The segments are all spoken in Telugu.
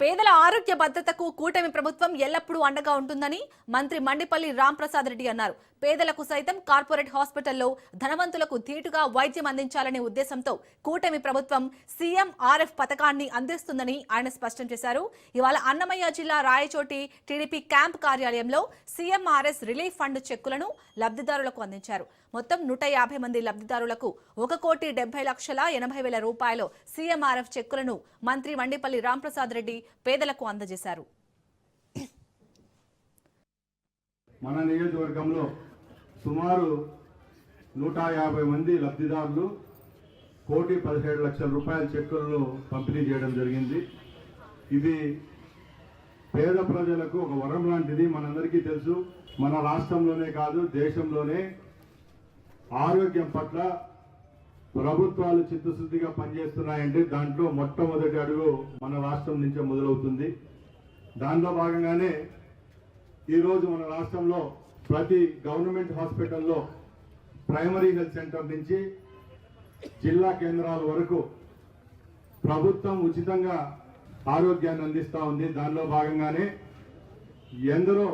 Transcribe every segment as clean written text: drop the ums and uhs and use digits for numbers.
పేదల ఆరోగ్య భద్రతకు కూటమి ప్రభుత్వం ఎల్లప్పుడూ అండగా ఉంటుందని మంత్రి మండిపల్లి రాంప్రసాద్ రెడ్డి అన్నారు. పేదలకు సైతం కార్పొరేట్ హాస్పిటల్లో ధనవంతులకు ధీటుగా వైద్యం అందించాలనే ఉద్దేశంతో కూటమి ప్రభుత్వం సీఎంఆర్ఎఫ్ పథకాన్ని అందిస్తుందని ఆయన స్పష్టం చేశారు. ఇవాళ అన్నమయ్య జిల్లా రాయచోటి టీడీపీ క్యాంప్ కార్యాలయంలో సీఎంఆర్ఎస్ రిలీఫ్ ఫండ్ చెక్కులను లబ్ధిదారులకు అందించారు. మొత్తం 150 మంది లబ్ధిదారులకు 1,70,80,000 రూపాయలు సీఎంఆర్ఎఫ్ చెక్కులను మంత్రి మండిపల్లి రాంప్రసాద్ రెడ్డి పేదలకు అందజేశారు. మన నియోజకవర్గంలో సుమారు 150 మంది లబ్ధిదారులు 1,17,00,000 రూపాయల చెక్కులను పంపిణీ చేయడం జరిగింది. ఇది పేద ప్రజలకు ఒక వరం లాంటిది. మనందరికీ తెలుసు, మన రాష్ట్రంలోనే కాదు దేశంలోనే ఆరోగ్యం పట్ల ప్రభుత్వాలు చిత్తశుద్ధిగా పనిచేస్తున్నాయంటే దాంట్లో మొట్టమొదటి అడుగు మన రాష్ట్రం నుంచే మొదలవుతుంది. దానిలో భాగంగానే ఈరోజు మన రాష్ట్రంలో ప్రతి గవర్నమెంట్ హాస్పిటల్లో ప్రైమరీ హెల్త్ సెంటర్ నుంచి జిల్లా కేంద్రాల వరకు ప్రభుత్వం ఉచితంగా ఆరోగ్యాన్ని అందిస్తూ ఉంది. దానిలో భాగంగానే ఎందరో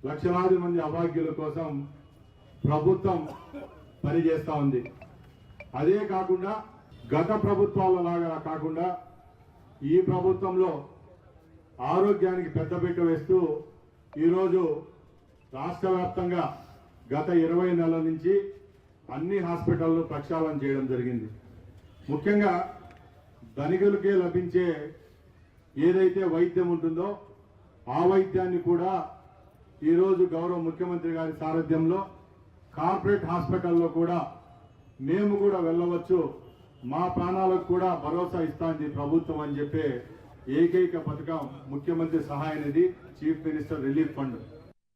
లక్షలాది మంది అభాగ్యుల కోసం ప్రభుత్వం పనిచేస్తూ ఉంది. అదే కాకుండా గత ప్రభుత్వాల లాగా కాకుండా ఈ ప్రభుత్వంలో ఆరోగ్యానికి పెద్దపీట వేస్తూ ఈరోజు రాష్ట్ర వ్యాప్తంగా గత 20 నెలల నుంచి అన్ని హాస్పిటల్లో ప్రక్షాళన చేయడం జరిగింది. ముఖ్యంగా ధనికులకే లభించే ఏదైతే వైద్యం ఉంటుందో ఆ వైద్యాన్ని కూడా ఈరోజు గౌరవ ముఖ్యమంత్రి గారి సారథ్యంలో కార్పొరేట్ హాస్పిటల్లో కూడా మేము కూడా వెళ్ళవచ్చు, మా ప్రాణాలకు కూడా భరోసా ఇస్తాంది ప్రభుత్వం అని చెప్పే ఏకైక పథకం ముఖ్యమంత్రి సహాయ నిధి, చీఫ్ మినిస్టర్ రిలీఫ్ ఫండ్.